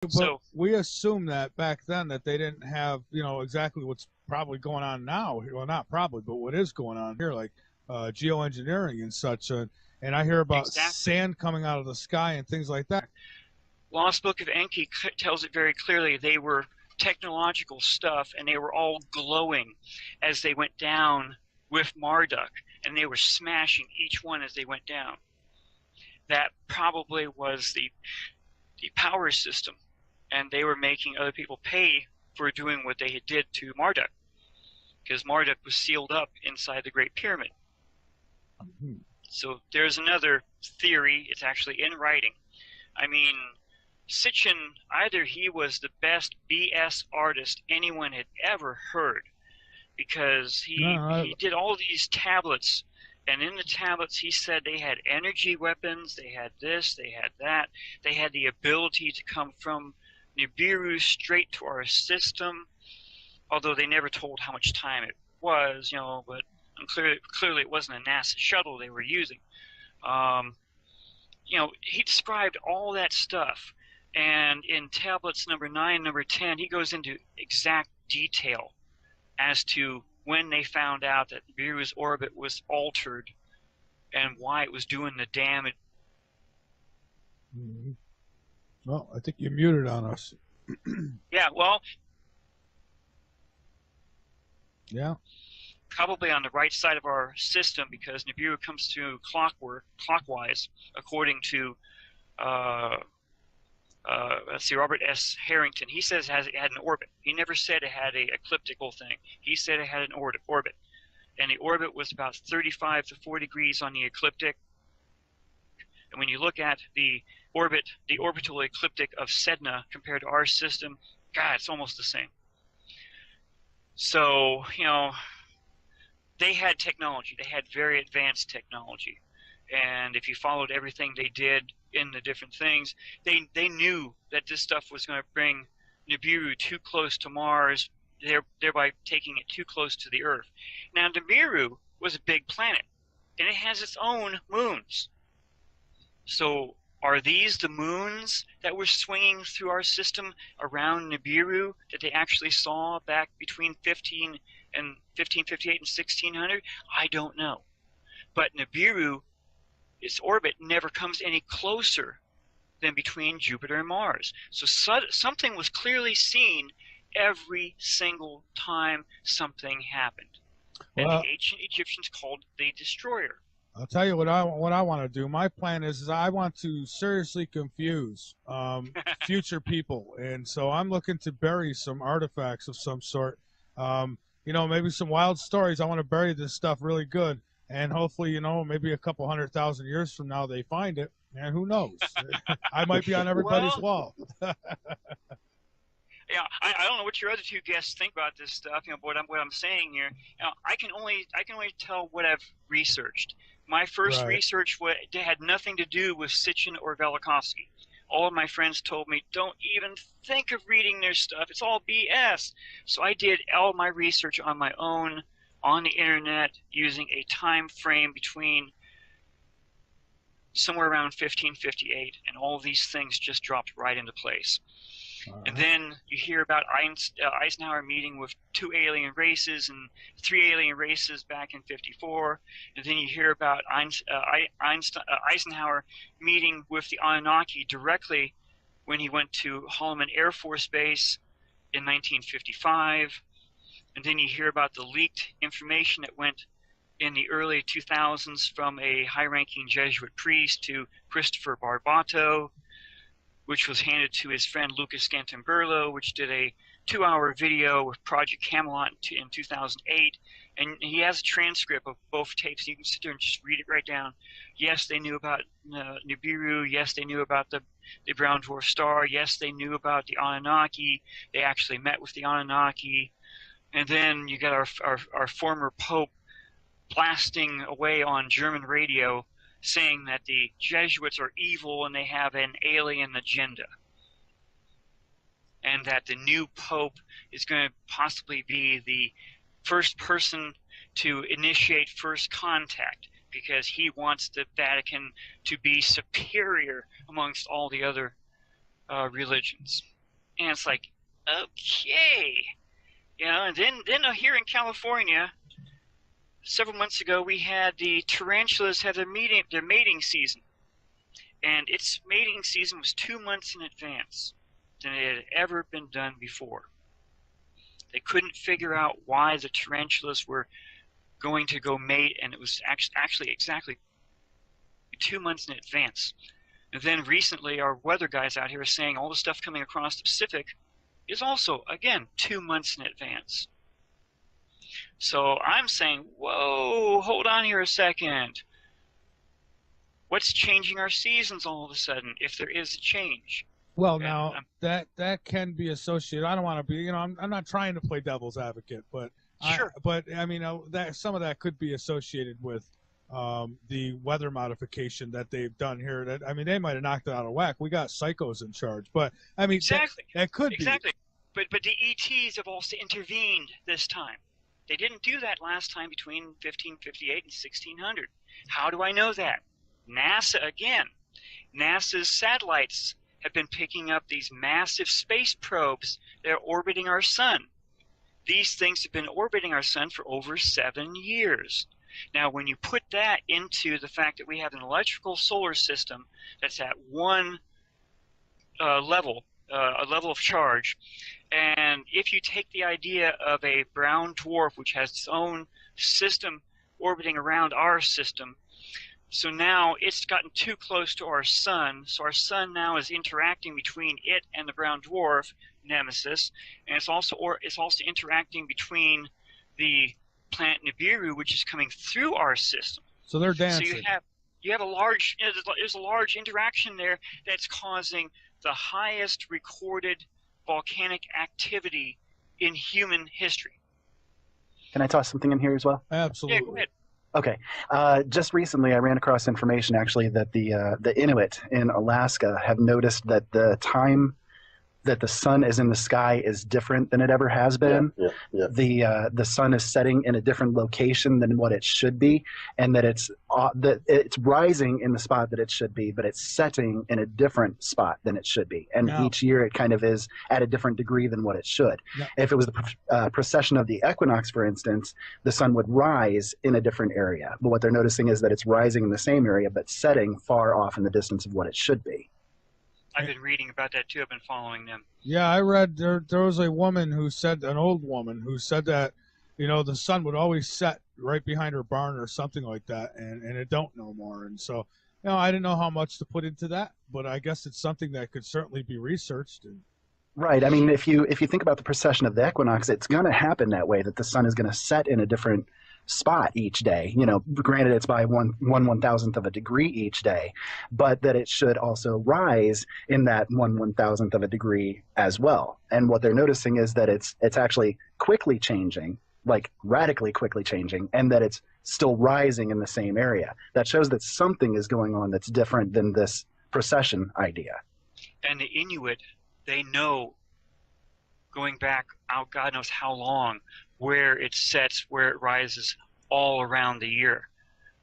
But So we assumed that back then that they didn't have, you know, exactly what's probably going on now. Well, not probably, but what is going on here, like geoengineering and such. And I hear about exactly. sand coming out of the sky and things like that. Lost Book of Enki tells it very clearly. They were technological stuff, and they were all glowing as they went down with Marduk, and they were smashing each one as they went down. That probably was the power system, and they were making other people pay for doing what they did to Marduk, because Marduk was sealed up inside the Great Pyramid. So there's another theory. It's actually in writing. I mean, Sitchin, either he was the best BS artist anyone had ever heard, because he did all these tablets, and in the tablets he said they had energy weapons, they had this, they had that, they had the ability to come from Nibiru straight to our system, although they never told how much time it was, you know, but clearly it wasn't a NASA shuttle they were using. You know, he described all that stuff, and in tablets number 9, number 10, he goes into exact detail as to when they found out that Nibiru's orbit was altered and why it was doing the damage. Mm-hmm. Well, I think you're muted on us. Yeah, well, Yeah. probably on the right side of our system, because Nibiru comes to clockwise, according to let's see, Robert S. Harrington. He says it had an orbit. He never said it had a ecliptical thing. He said it had an orbit, and the orbit was about 35 to 40 degrees on the ecliptic. And when you look at the orbital ecliptic of Sedna compared to our system, God, it's almost the same. So, you know, they had technology. They had very advanced technology. And if you followed everything they did in the different things, they knew that this stuff was going to bring Nibiru too close to Mars, thereby taking it too close to the Earth. Now, Nibiru was a big planet, and it has its own moons. So are these the moons that were swinging through our system around Nibiru that they actually saw back between 1558 and 1600? I don't know. But Nibiru, its orbit never comes any closer than between Jupiter and Mars. So something was clearly seen every single time something happened. And Well, the ancient Egyptians called it the destroyer. I'll tell you what I want to do. My plan is I want to seriously confuse future people, and so I'm looking to bury some artifacts of some sort. You know, maybe some wild stories. I want to bury this stuff really good, and hopefully, you know, maybe a couple 100,000 years from now they find it, and who knows? I might be on everybody's Well, wall. yeah, I don't know what your other two guests think about this stuff. You know, what I'm saying here. You know, I can only tell what I've researched. My first Right. research had nothing to do with Sitchin or Velikovsky. All of my friends told me, don't even think of reading their stuff. It's all BS. So I did all my research on my own, on the internet, using a time frame between somewhere around 1558, and all of these things just dropped right into place. And then you hear about Eisenhower meeting with 2 alien races and 3 alien races back in '54. And then you hear about Eisenhower meeting with the Anunnaki directly when he went to Holloman Air Force Base in 1955. And then you hear about the leaked information that went in the early 2000s from a high-ranking Jesuit priest to Christopher Barbato, which was handed to his friend Lucas Scantamburlo, which did a 2-hour video with Project Camelot in 2008. And he has a transcript of both tapes. You can sit there and just read it right down. Yes, they knew about Nibiru. Yes, they knew about the brown dwarf star. Yes, they knew about the Anunnaki. They actually met with the Anunnaki. And then you got our former Pope blasting away on German radio, saying that the Jesuits are evil and they have an alien agenda, and that the new Pope is going to possibly be the first person to initiate first contact, because he wants the Vatican to be superior amongst all the other religions. And it's like, okay. You know, and then here in California, several months ago, we had the tarantulas have their mating season. And its mating season was 2 months in advance than it had ever been done before. They couldn't figure out why the tarantulas were going to go mate, and it was actually exactly 2 months in advance. And then recently, our weather guys out here are saying all the stuff coming across the Pacific is also, again, 2 months in advance. So I'm saying, whoa, hold on here a second. What's changing our seasons all of a sudden, if there is a change? Well, now that can be associated. I don't want to be, you know, I'm not trying to play devil's advocate, but sure. I mean, that some of that could be associated with the weather modification that they've done here. That, I mean, they might have knocked it out of whack. We got psychos in charge, but I mean, exactly, that could exactly. But the ETs have also intervened this time. They didn't do that last time between 1558 and 1600. How do I know that? NASA again. NASA's satellites have been picking up these massive space probes that are orbiting our sun. These things have been orbiting our sun for over 7 years. Now, when you put that into the fact that we have an electrical solar system that's at one level, a level of charge, and if you take the idea of a brown dwarf which has its own system orbiting around our system, so now it's gotten too close to our sun, so our sun now is interacting between it and the brown dwarf, Nemesis, and it's also interacting between the planet Nibiru, which is coming through our system. So they're dancing. So you have a large, there's a large interaction there that's causing the highest recorded volcanic activity in human history. Can I toss something in here as well? Absolutely. Yeah, go ahead. Okay. Just recently, I ran across information actually that the Inuit in Alaska have noticed that the time that the sun is in the sky is different than it ever has been. Yeah. The sun is setting in a different location than what it should be, and that it's rising in the spot that it should be, but it's setting in a different spot than it should be. And each year it kind of is at a different degree than what it should. Yeah. If it was the precession of the equinox, for instance, the sun would rise in a different area. But what they're noticing is that it's rising in the same area, but setting far off in the distance of what it should be. I've been reading about that too. I've been following them. Yeah, I read there was a woman who said, an old woman who said that, you know, the sun would always set right behind her barn or something like that, and it don't no more. And so, you know, I didn't know how much to put into that, but I guess it's something that could certainly be researched. Right. I mean, if you think about the precession of the equinox, it's going to happen that way, that the sun is going to set in a different spot each day. You know, granted it's by one thousandth of a degree each day, but that it should also rise in that one thousandth of a degree as well. And what they're noticing is that it's actually quickly changing, like radically quickly changing, and that it's still rising in the same area. That shows that something is going on that's different than this precession idea. And the Inuit, they know, going back out God knows how long, where it sets, where it rises all around the year.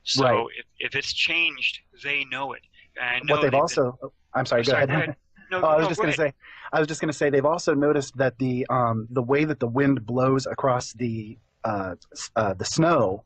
So right. if it's changed, they know it. I know what they've also I'm sorry, go ahead. No, I was just going to say they've also noticed that the way that the wind blows across the snow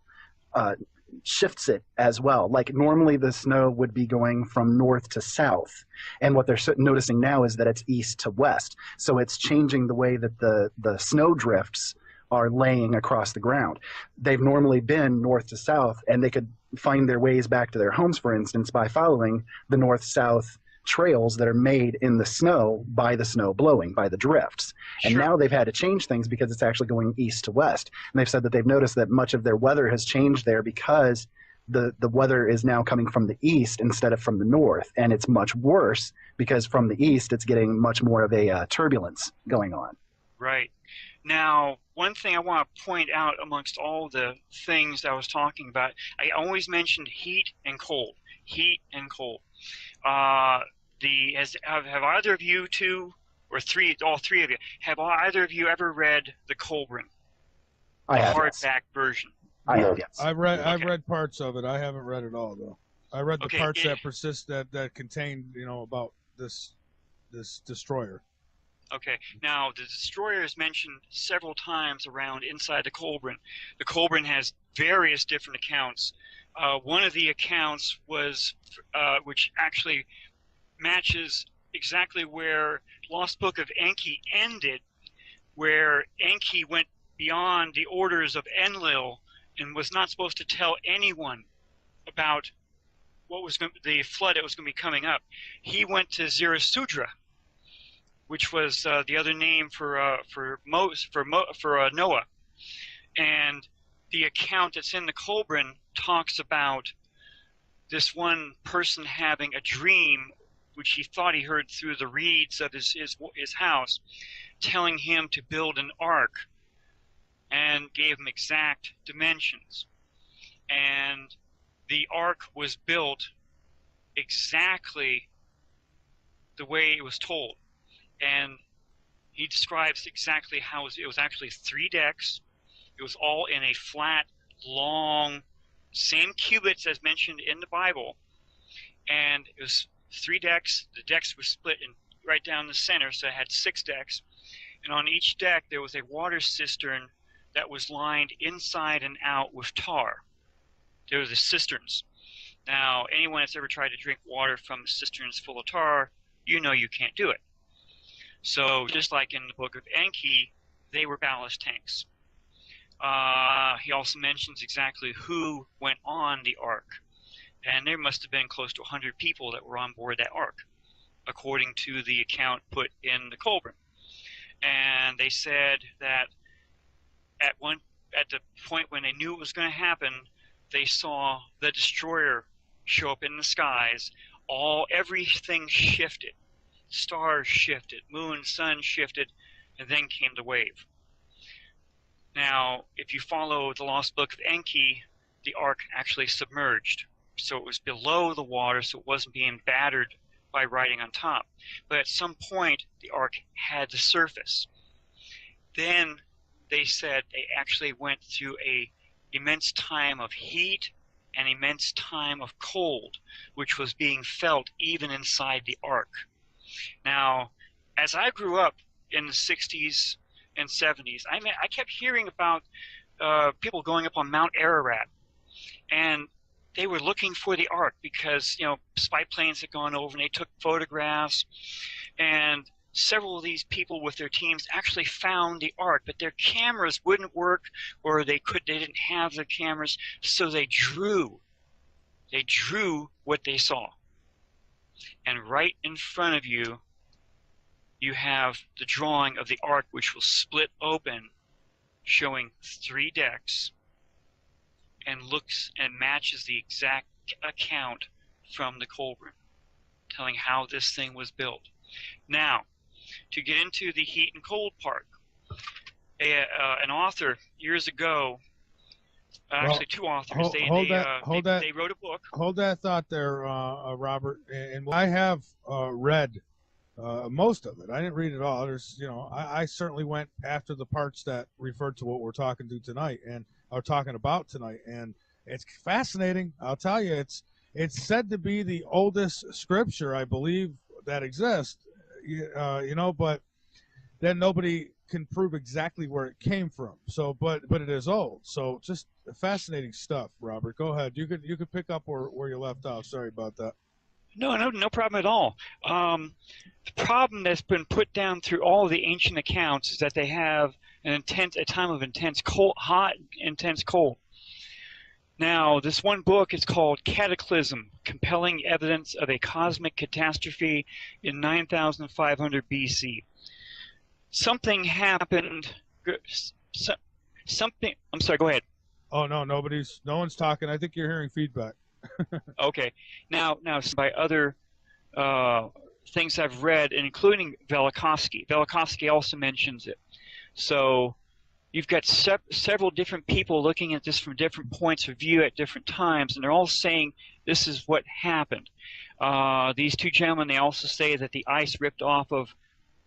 shifts it as well. Like normally the snow would be going from north to south, and what they're noticing now is that it's east to west. So it's changing the way that the snow drifts are laying across the ground. They've normally been north to south, and they could find their ways back to their homes, for instance, by following the north-south trails that are made in the snow by the snow blowing, by the drifts. And now they've had to change things because it's actually going east to west. And they've said that they've noticed that much of their weather has changed there because the weather is now coming from the east instead of from the north. And it's much worse because from the east, it's getting much more of a turbulence going on. Right. Now, one thing I want to point out amongst all the things I was talking about, I always mentioned heat and cold. Heat and cold. Have either of you two, or all three of you, have either of you ever read the Colburn? I have. The hardback version. I have, yes. I've read parts of it. I haven't read it all though. I read the parts that persist that contain, you know, about this destroyer. Okay. Now, the destroyer is mentioned several times around inside the Kolbrin. The Kolbrin has various different accounts. One of the accounts was, which actually matches exactly where Lost Book of Enki ended, where Enki went beyond the orders of Enlil and was not supposed to tell anyone about what was the flood that was going to be coming up. He went to Zerasudra, which was the other name for Noah. And the account that's in the Kolbrin talks about this one person having a dream, which he thought he heard through the reeds of his house, telling him to build an ark, and gave him exact dimensions. And the ark was built exactly the way it was told. And he describes exactly how it was actually 3 decks. It was all in a flat, long, same cubits as mentioned in the Bible. And it was 3 decks. The decks were split in right down the center, so it had 6 decks. And on each deck there was a water cistern that was lined inside and out with tar. There were the cisterns. Now, anyone that's ever tried to drink water from cisterns full of tar, you know you can't do it. So just like in the Book of Enki, they were ballast tanks. He also mentions exactly who went on the ark. And there must have been close to 100 people that were on board that ark, according to the account put in the Kolbrin. And they said that at the point when they knew it was going to happen, they saw the destroyer show up in the skies. Everything shifted. Stars shifted, moon, sun shifted, and then came the wave. Now, if you follow the Lost Book of Enki, the ark actually submerged. So it was below the water, so it wasn't being battered by riding on top. But at some point, the ark had to surface. Then they said they actually went through an immense time of heat and immense time of cold, which was being felt even inside the ark. Now, as I grew up in the 60s and 70s, I kept hearing about people going up on Mount Ararat, and they were looking for the ark because, spy planes had gone over and they took photographs, and several of these people with their teams actually found the ark, but their cameras wouldn't work, or they didn't have their cameras, so they drew what they saw. And right in front of you, you have the drawing of the ark, which will split open, showing 3 decks, and looks and matches the exact account from the Kolbrin, telling how this thing was built. Now, to get into the heat and cold part, an author years ago, actually 2 authors, they wrote a book. Hold that thought there, Robert. And I have read most of it. I didn't read it all. There's, I certainly went after the parts that referred to what we're talking to tonight and are talking about tonight, and it's fascinating. I'll tell you, it's said to be the oldest scripture, I believe, that exists. But then nobody can prove exactly where it came from. So, but it is old. So, just fascinating stuff, Robert. Go ahead. You could pick up where you left off. Sorry about that. No problem at all. The problem that's been put down through all of the ancient accounts is that they have a time of intense cold, hot, intense cold. Now, this one book is called Cataclysm, Compelling Evidence of a Cosmic Catastrophe in 9500 BC. Something happened. Something. I'm sorry. Go ahead. Oh no, no one's talking. I think you're hearing feedback. Okay. Now, by other things I've read, including Velikovsky. Velikovsky also mentions it. So you've got several different people looking at this from different points of view at different times, and they're all saying this is what happened. These 2 gentlemen, they also say that the ice ripped off of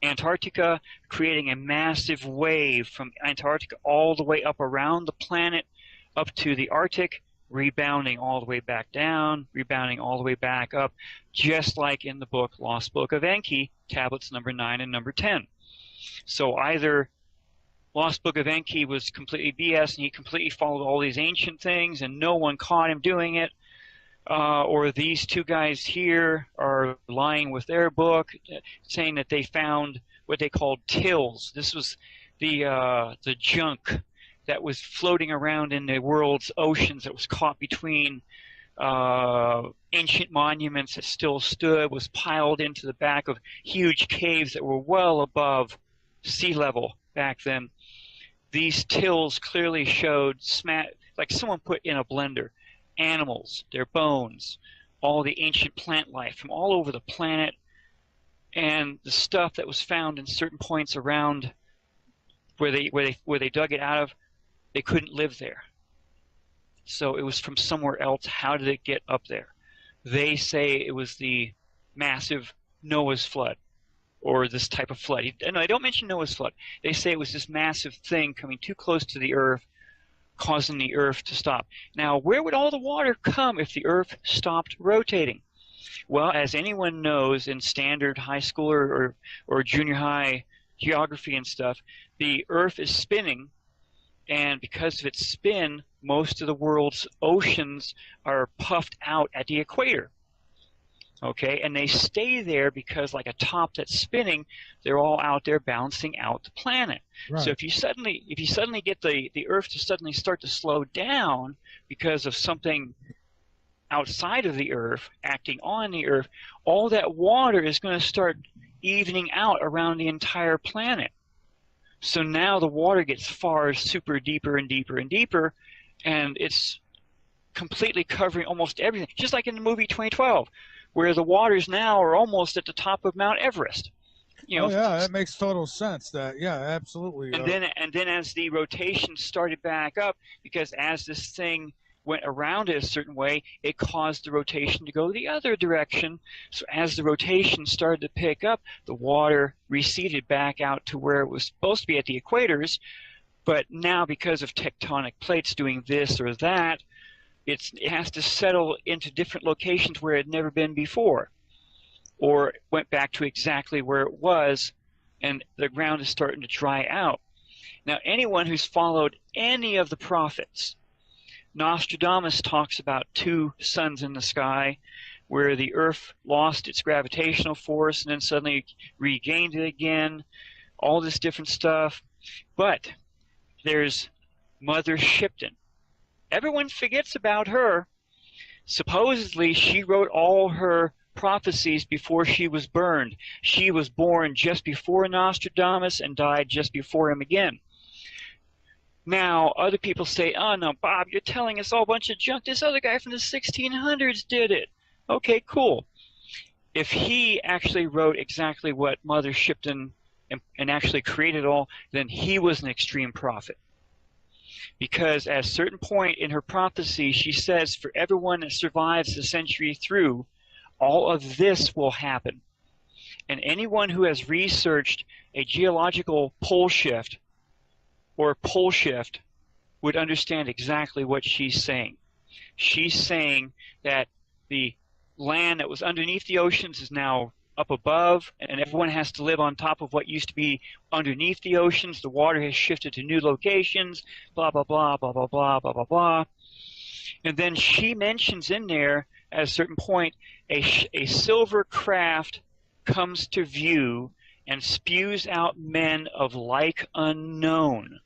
Antarctica, creating a massive wave from Antarctica all the way up around the planet, up to the Arctic, rebounding all the way back down, rebounding all the way back up, just like in the book Lost Book of Enki, tablets number 9 and number 10. So either Lost Book of Enki was completely BS and he completely followed all these ancient things and no one caught him doing it, or these two guys here are lying with their book, saying that they found what they called tills. This was the junk that was floating around in the world's oceans that was caught between ancient monuments that still stood, was piled into the back of huge caves that were well above sea level back then. These tills clearly showed, like someone put in a blender, animals, their bones, all the ancient plant life from all over the planet, and the stuff that was found in certain points around where they dug it out of. They couldn't live there. So it was from somewhere else. How did it get up there? They say it was the massive Noah's flood, or this type of flood. No, I don't mention Noah's flood. They say it was this massive thing coming too close to the Earth, causing the Earth to stop. Now, where would all the water come if the Earth stopped rotating? Well, as anyone knows in standard high school or junior high geography and stuff, the Earth is spinning, and because of its spin, most of the world's oceans are puffed out at the equator. Okay, and they stay there because, like a top that's spinning, they're all out there balancing out the planet. Right. So if you suddenly get the Earth to suddenly start to slow down because of something outside of the Earth acting on the Earth, all that water is going to start evening out around the entire planet. So now the water gets far super deeper and deeper and deeper, and it's completely covering almost everything, just like in the movie 2012. Where the waters now are almost at the top of Mount Everest. You know, oh yeah, that makes total sense. That yeah, absolutely. And then as the rotation started back up, because as this thing went around it a certain way, it caused the rotation to go the other direction. So as the rotation started to pick up, the water receded back out to where it was supposed to be at the equators. But now, because of tectonic plates doing this or that, it has to settle into different locations where it had never been before, or it went back to exactly where it was, and the ground is starting to dry out. Now, anyone who's followed any of the prophets, Nostradamus talks about two suns in the sky, where the Earth lost its gravitational force and then suddenly regained it again, all this different stuff. But there's Mother Shipton. Everyone forgets about her. Supposedly, she wrote all her prophecies before she was burned. She was born just before Nostradamus and died just before him again. Now, other people say, oh, no, Bob, you're telling us all a bunch of junk. This other guy from the 1600s did it. Okay, cool. If he actually wrote exactly what Mother Shipton and actually created it all, then he was an extreme prophet. Because at a certain point in her prophecy, she says, for everyone that survives the century through, all of this will happen. And anyone who has researched a geological pole shift or pole shift would understand exactly what she's saying. She's saying that the land that was underneath the oceans is now up above, and everyone has to live on top of what used to be underneath the oceans. The water has shifted to new locations, blah, blah, blah, blah, blah, blah, blah, blah, blah. And then she mentions in there, at a certain point, a silver craft comes to view and spews out men of like unknown.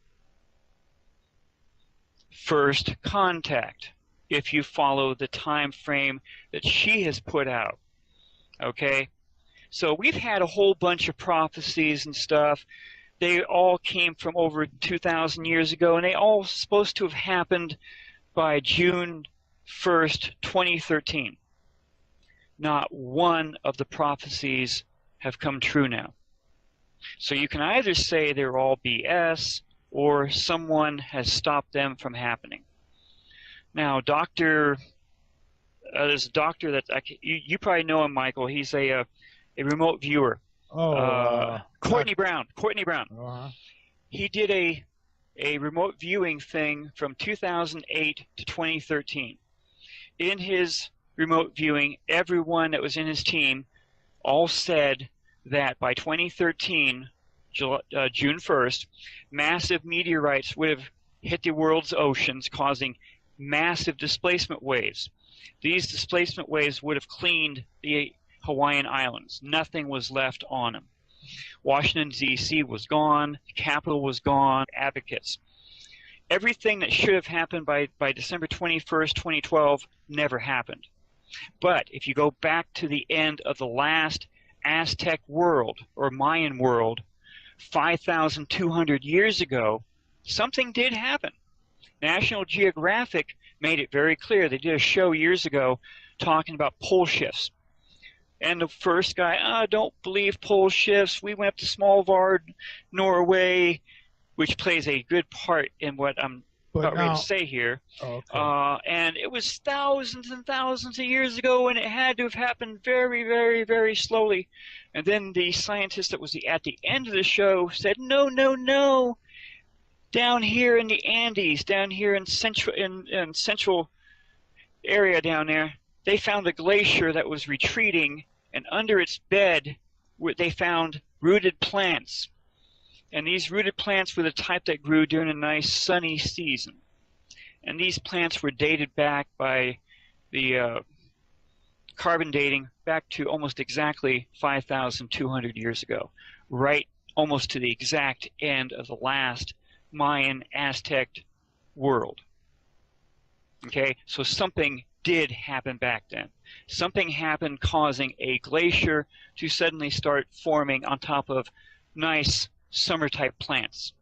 First contact, if you follow the time frame that she has put out. Okay? So we've had a whole bunch of prophecies and stuff. They all came from over 2,000 years ago, and they all supposed to have happened by June 1st, 2013. Not one of the prophecies have come true now. So you can either say they're all BS, or someone has stopped them from happening. Now, there's a doctor that you probably know him, Michael. He's a remote viewer. Courtney Brown. Uh-huh. He did a remote viewing thing from 2008 to 2013. In his remote viewing, everyone that was in his team all said that by 2013, June 1st, massive meteorites would have hit the world's oceans, causing massive displacement waves. These displacement waves would have cleaned the Hawaiian Islands. Nothing was left on them. Washington, D.C. was gone. The capital was gone. Advocates. Everything that should have happened by December 21st, 2012 never happened. But if you go back to the end of the last Aztec world or Mayan world, 5,200 years ago, something did happen. National Geographic made it very clear. They did a show years ago talking about pole shifts. And the first guy, don't believe pole shifts. We went up to Svalbard, Norway, which plays a good part in what I'm about ready to say here. Oh, okay. And it was thousands and thousands of years ago, and it had to have happened very, very, very slowly. And then the scientist that was at the end of the show said, no, no, no. Down here in the Andes, down here in central area down there, they found a glacier that was retreating, and under its bed they found rooted plants. And these rooted plants were the type that grew during a nice sunny season. And these plants were dated back by the carbon dating back to almost exactly 5,200 years ago, right almost to the exact end of the last Mayan Aztec world. Okay, so something did happen back then. Something happened causing a glacier to suddenly start forming on top of nice summer-type plants.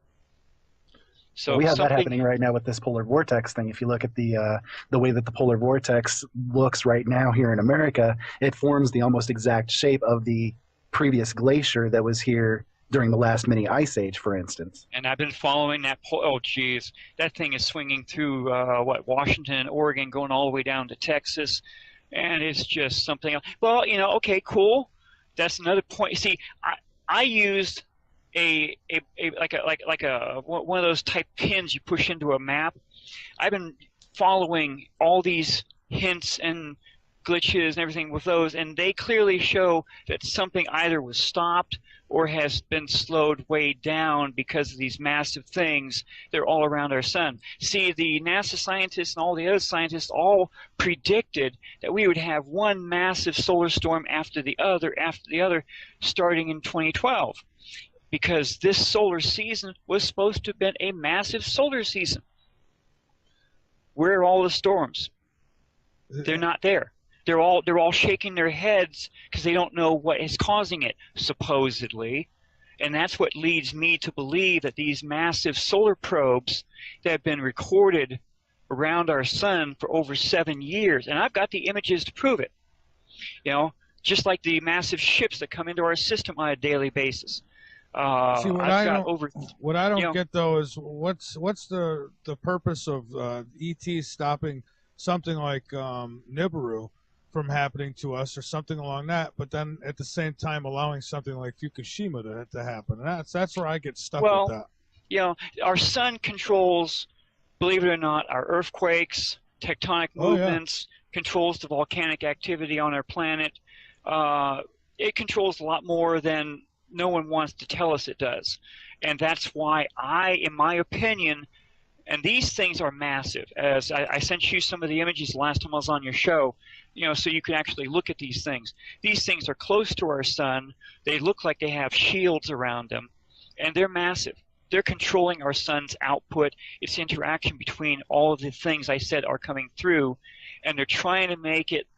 So we have that happening right now with this polar vortex thing. If you look at the way that the polar vortex looks right now here in America, it forms the almost exact shape of the previous glacier that was here during the last mini ice age, for instance. And I've been following that. Oh, geez, that thing is swinging through Washington and Oregon, going all the way down to Texas, and it's just something else. Well, okay, cool. That's another point. You see, I used a one of those type pins you push into a map. I've been following all these hints and glitches and everything with those, and they clearly show that something either was stopped or has been slowed way down because of these massive things that are all around our sun. See, the NASA scientists and all the other scientists all predicted that we would have one massive solar storm after the other, starting in 2012. Because this solar season was supposed to have been a massive solar season. Where are all the storms? They're not there. They're all shaking their heads because they don't know what is causing it, supposedly. And that's what leads me to believe that these massive solar probes that have been recorded around our sun for over 7 years, and I've got the images to prove it, just like the massive ships that come into our system on a daily basis. See, what I don't get though is what's the purpose of ET stopping something like Nibiru from happening to us or something along that, but then at the same time allowing something like Fukushima to happen. And that's where I get stuck with that. Our sun controls, believe it or not, our earthquakes, tectonic movements, controls the volcanic activity on our planet. It controls a lot more than no one wants to tell us it does. And that's why in my opinion, and these things are massive, as I sent you some of the images last time I was on your show, so you can actually look at these things. These things are close to our sun. They look like they have shields around them, and they're massive. They're controlling our sun's output. It's interaction between all of the things I said are coming through, and they're trying to make it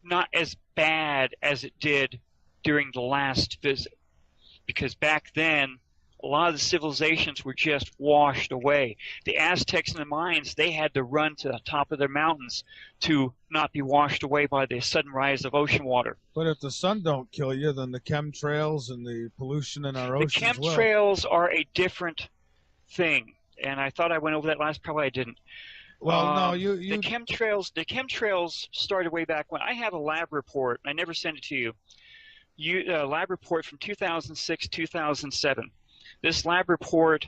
not as bad as it did during the last visit, because back then a lot of the civilizations were just washed away. The Aztecs and the Mayans, they had to run to the top of their mountains to not be washed away by the sudden rise of ocean water. But if the sun don't kill you, then the chemtrails and the pollution in our oceans The chemtrails are a different thing, and I thought I went over that last, probably I didn't. Well, no, the chemtrails started way back when. I have a lab report. I never sent it to you. Lab report from 2006-2007. This lab report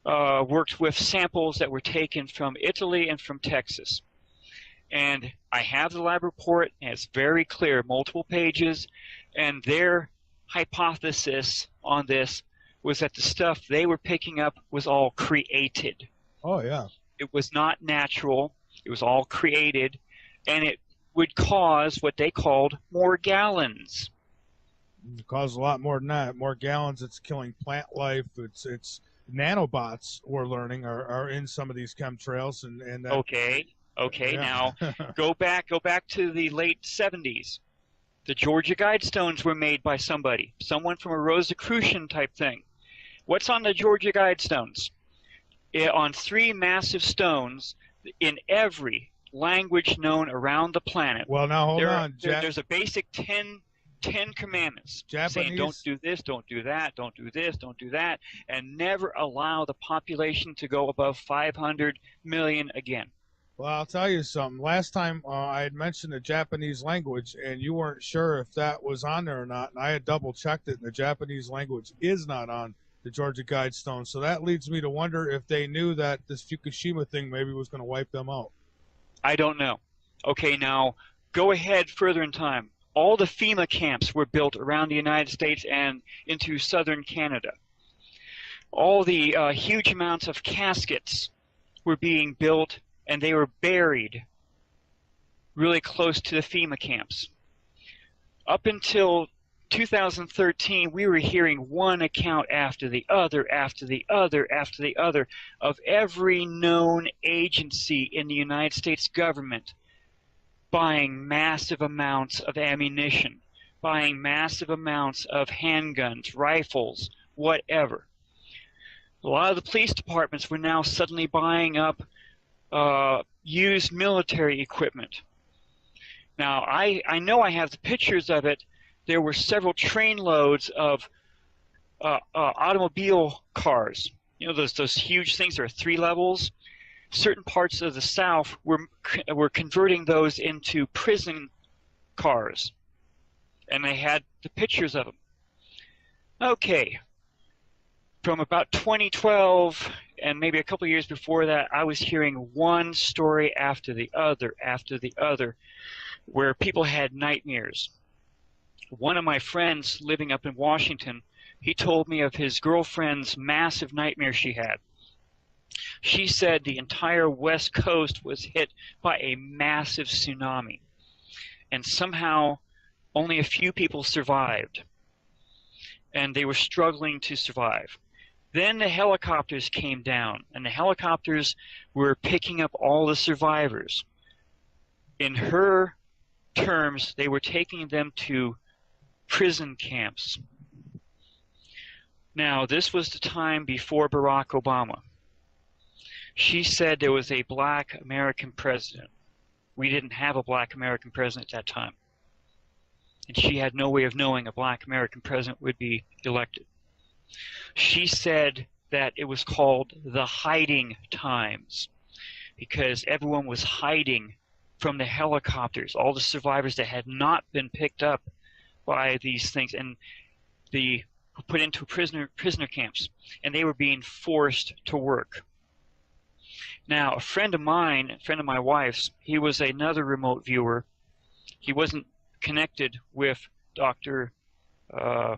worked with samples that were taken from Italy and from Texas. And I have the lab report, and it's very clear, multiple pages, and their hypothesis on this was that the stuff they were picking up was all created. Oh, yeah. It was not natural. It was all created, and it would cause what they called more gallons. It causes a lot more than that. More gallons. It's killing plant life. It's nanobots, we're learning, are in some of these chemtrails. And that, Okay. yeah. Now go back to the late 70s. The Georgia Guidestones were made by someone from a Rosicrucian type thing. What's on the Georgia Guidestones? On 3 massive stones in every language known around the planet. Well, now hold on. There's a basic 10 commandments saying don't do this, don't do that, don't do this, don't do that, and never allow the population to go above 500 million again. Well, I'll tell you something. Last time I had mentioned the Japanese language, and you weren't sure if that was on there or not, and I had double-checked it, and the Japanese language is not on the Georgia Guidestone. So that leads me to wonder if they knew that this Fukushima thing maybe was going to wipe them out. I don't know. Okay, now go ahead further in time. All the FEMA camps were built around the United States and into southern Canada. All the huge amounts of caskets were being built, and they were buried really close to the FEMA camps. Up until 2013, we were hearing one account after the other, after the other, after the other, of every known agency in the United States government buying massive amounts of ammunition, buying massive amounts of handguns, rifles, whatever. A lot of the police departments were now suddenly buying up used military equipment. Now, I know I have the pictures of it. There were several trainloads of automobile cars. You know, those huge things. There are 3 levels. Certain parts of the South were converting those into prison cars, and they had the pictures of them. Okay. From about 2012 and maybe a couple of years before that, I was hearing one story after the other, where people had nightmares. One of my friends living up in Washington, he told me of his girlfriend's massive nightmare she had. She said the entire West Coast was hit by a massive tsunami, and somehow only a few people survived, and they were struggling to survive. Then the helicopters came down, and the helicopters were picking up all the survivors. In her terms, they were taking them to prison camps. Now, this was the time before Barack Obama. She said there was a black American president. We didn't have a black American president at that time. And she had no way of knowing a black American president would be elected. She said that it was called the hiding times because everyone was hiding from the helicopters, all the survivors that had not been picked up by these things and put into prisoner camps, and they were being forced to work. Now, a friend of mine, a friend of my wife's, he was another remote viewer. He wasn't connected with Dr. I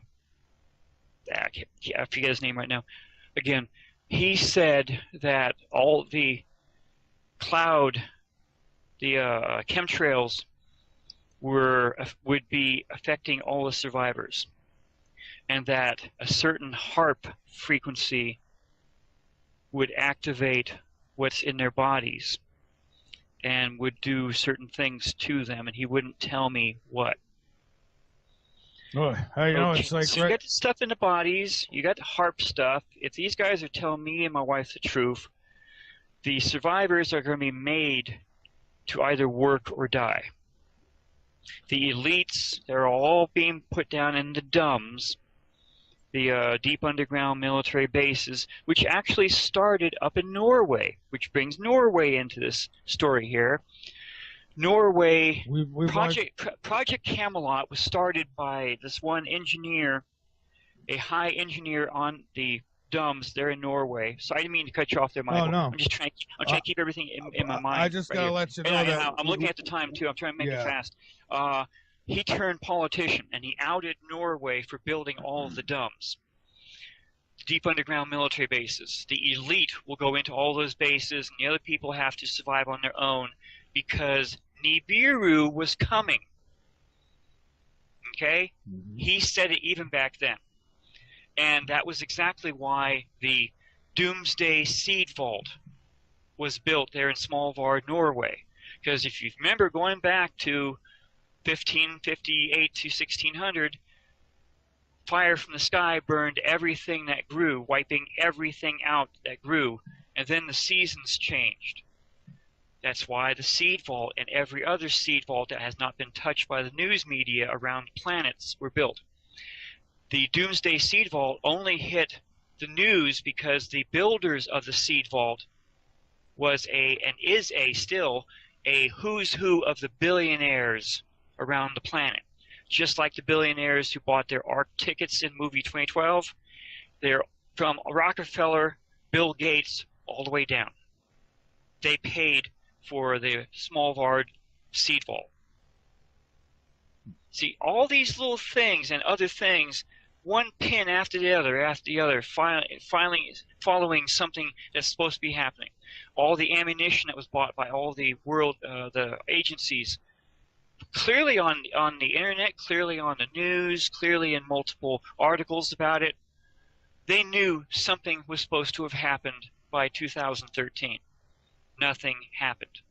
forget his name right now. Again, he said that all the chemtrails would be affecting all the survivors, and that a certain HARP frequency would activate what's in their bodies and would do certain things to them, and he wouldn't tell me what. Oh, you know, it's like so you got the stuff in the bodies, you got the HARP stuff. If these guys are telling me and my wife the truth, the survivors are going to be made to either work or die. The elites, they're all being put down in the dumbs, the deep underground military bases, which actually started up in Norway, which brings Norway into this story here. Norway, Project Camelot was started by this one engineer, a high engineer on the dumbs there in Norway. So I didn't mean to cut you off there, Michael. Oh, no. I'm trying to keep everything in my mind. I just got to let you know that I'm looking at the time, too. I'm trying to make it fast. he turned politician, and he outed Norway for building all of the DUMBs, deep underground military bases. The elite will go into all those bases, and the other people have to survive on their own because Nibiru was coming. Okay? He said it even back then. And that was exactly why the Doomsday Seed Vault was built there in Svalbard, Norway. Because if you remember, going back to 1558 to 1600, fire from the sky burned everything that grew, wiping everything out that grew, and then the seasons changed. That's why the Seed Vault and every other seed vault that has not been touched by the news media around planets were built. The Doomsday Seed Vault only hit the news because the builders of the Seed Vault was and is still a who's who of the billionaires around the planet. Just like the billionaires who bought their ARC tickets in movie 2012, they're from Rockefeller, Bill Gates, all the way down. They paid for the Svalbard Seed Vault. See, all these little things and other things, one pin after the other, following something that's supposed to be happening. All the ammunition that was bought by all the the agencies, clearly on the internet, clearly on the news, clearly in multiple articles about it, they knew something was supposed to have happened by 2013. Nothing happened.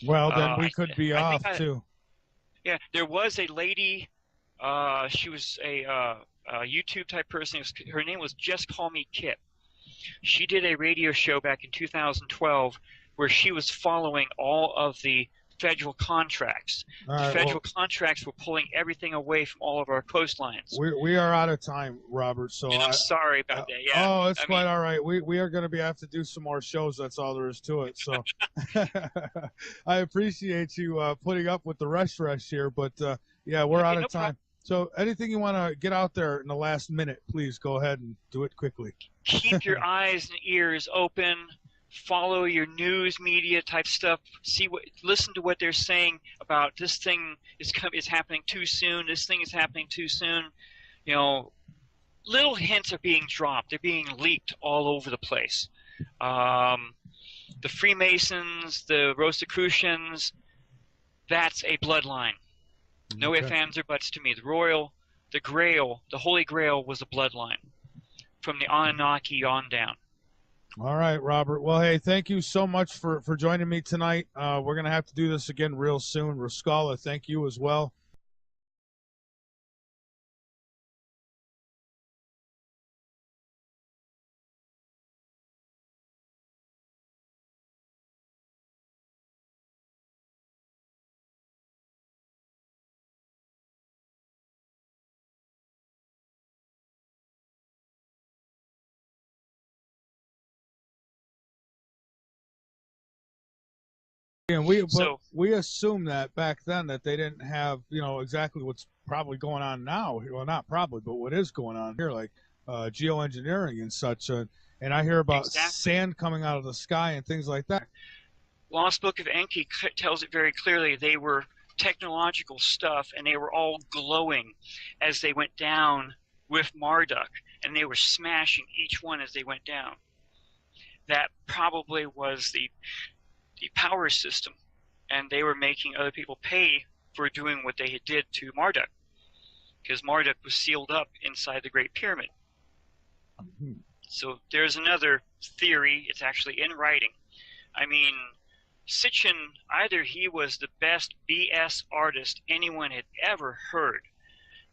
Well, then we could be off too. Yeah, there was a lady. She was a YouTube type person. Her name was Just Call Me Kit. She did a radio show back in 2012 where she was following all of the federal contracts. The federal contracts were pulling everything away from all of our coastlines. We are out of time, Robert. So I'm sorry about that. Yeah. Oh, it's quite all right. We are going to have to do some more shows. That's all there is to it. So I appreciate you putting up with the rush here, but yeah, we're out of time. So anything you want to get out there in the last minute, please go ahead and do it quickly. Keep your eyes and ears open. Follow your news media type stuff. Listen to what they're saying about this thing is happening too soon. This thing is happening too soon. You know, little hints are being dropped. They're being leaked all over the place. The Freemasons, the Rosicrucians, that's a bloodline. No ifs, ands, or buts to me. The Grail, the Holy Grail was a bloodline from the Anunnaki on down. All right, Robert. Well, hey, thank you so much for joining me tonight. We're going to have to do this again real soon. Rascala, thank you as well. And we assume that back then that they didn't have, exactly what's probably going on now. Well, not probably, but what is going on here, like geoengineering and such. And I hear about sand coming out of the sky and things like that. Lost Book of Enki tells it very clearly. They were technological stuff, and they were all glowing as they went down with Marduk, and they were smashing each one as they went down. That probably was the power system, and they were making other people pay for doing what they did to Marduk, because Marduk was sealed up inside the Great Pyramid. So there's another theory. It's actually in writing. I mean, Sitchin, either he was the best BS artist anyone had ever heard,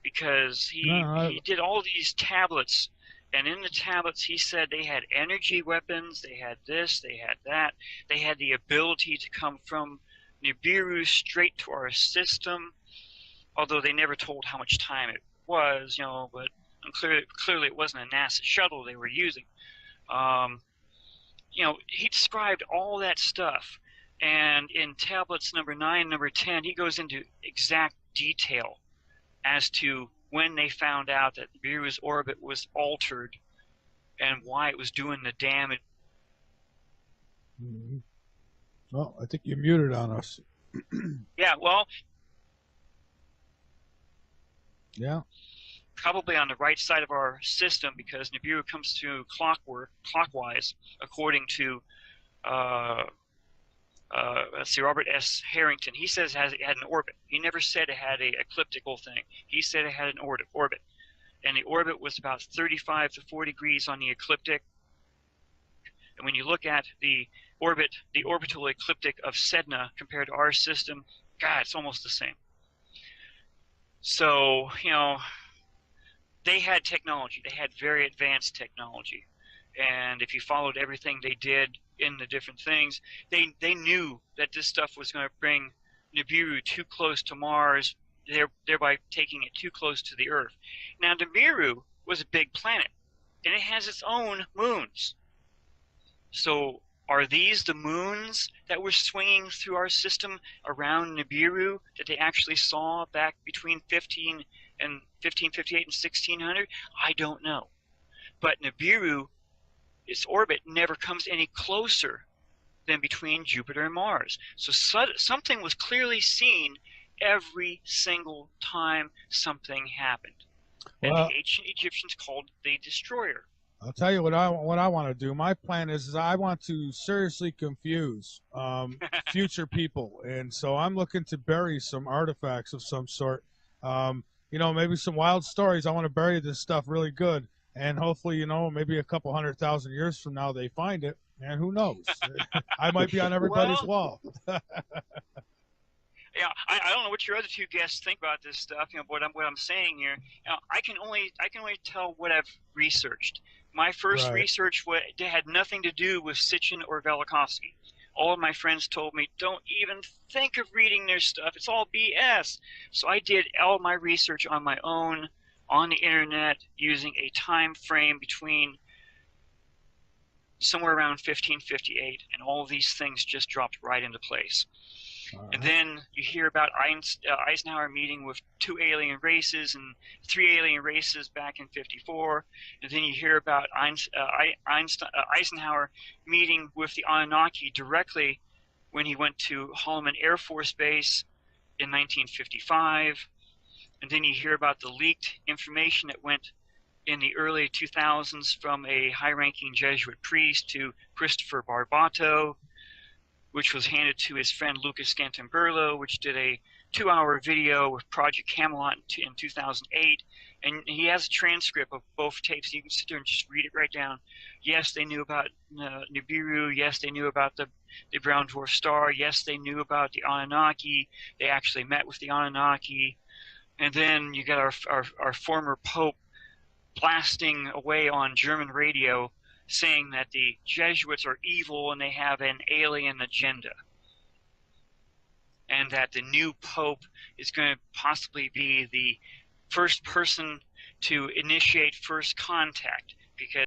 because he did all these tablets. And in the tablets, he said they had energy weapons, they had this, they had that. They had the ability to come from Nibiru straight to our system, although they never told how much time it was, but clearly it wasn't a NASA shuttle they were using. He described all that stuff. And in tablets number 9, number 10, he goes into exact detail as to when they found out that Nibiru's orbit was altered and why it was doing the damage. Well, I think you muted on us. Yeah, well, Yeah. Probably on the right side of our system, because Nibiru comes through clockwise, according to let's see, Robert S. Harrington. He says it had an orbit. He never said it had a ecliptical thing. He said it had an orbit, and the orbit was about 35 to 40 degrees on the ecliptic. And when you look at the orbital ecliptic of Sedna compared to our system, God, it's almost the same. So, they had technology. They had very advanced technology. And if you followed everything they did in the different things, they knew that this stuff was going to bring Nibiru too close to Mars, thereby taking it too close to the Earth. Now, Nibiru was a big planet, and it has its own moons. So are these the moons that were swinging through our system around Nibiru that they actually saw back between 1558 and 1600? I don't know. But Nibiru, its orbit never comes any closer than between Jupiter and Mars. So something was clearly seen every single time something happened. And the ancient Egyptians called it the destroyer. I'll tell you what I want to do. My plan is I want to seriously confuse future people, and so I'm looking to bury some artifacts of some sort. Maybe some wild stories. I want to bury this stuff really good, and hopefully, maybe a couple 100,000 years from now they find it, and who knows? I might be on everybody's wall. Yeah, I don't know what your other two guests think about this stuff. What I'm saying here. I can only tell what I've researched. My first research had nothing to do with Sitchin or Velikovsky. All of my friends told me, don't even think of reading their stuff. It's all BS. So I did all my research on my own, on the internet, using a time frame between somewhere around 1558, and all of these things just dropped right into place. And then you hear about Eisenhower meeting with 2 alien races and 3 alien races back in '54. And then you hear about Eisenhower meeting with the Anunnaki directly when he went to Holloman Air Force Base in 1955. And then you hear about the leaked information that went in the early 2000s from a high-ranking Jesuit priest to Christopher Barbato, which was handed to his friend Lucas Scantamburlo, which did a 2-hour video with Project Camelot in 2008. And he has a transcript of both tapes. You can sit there and just read it right down. Yes, they knew about Nibiru. Yes, they knew about the brown dwarf star. Yes, they knew about the Anunnaki. They actually met with the Anunnaki. And then you got our former Pope blasting away on German radio saying that the Jesuits are evil and they have an alien agenda, and that the new Pope is going to possibly be the first person to initiate first contact, because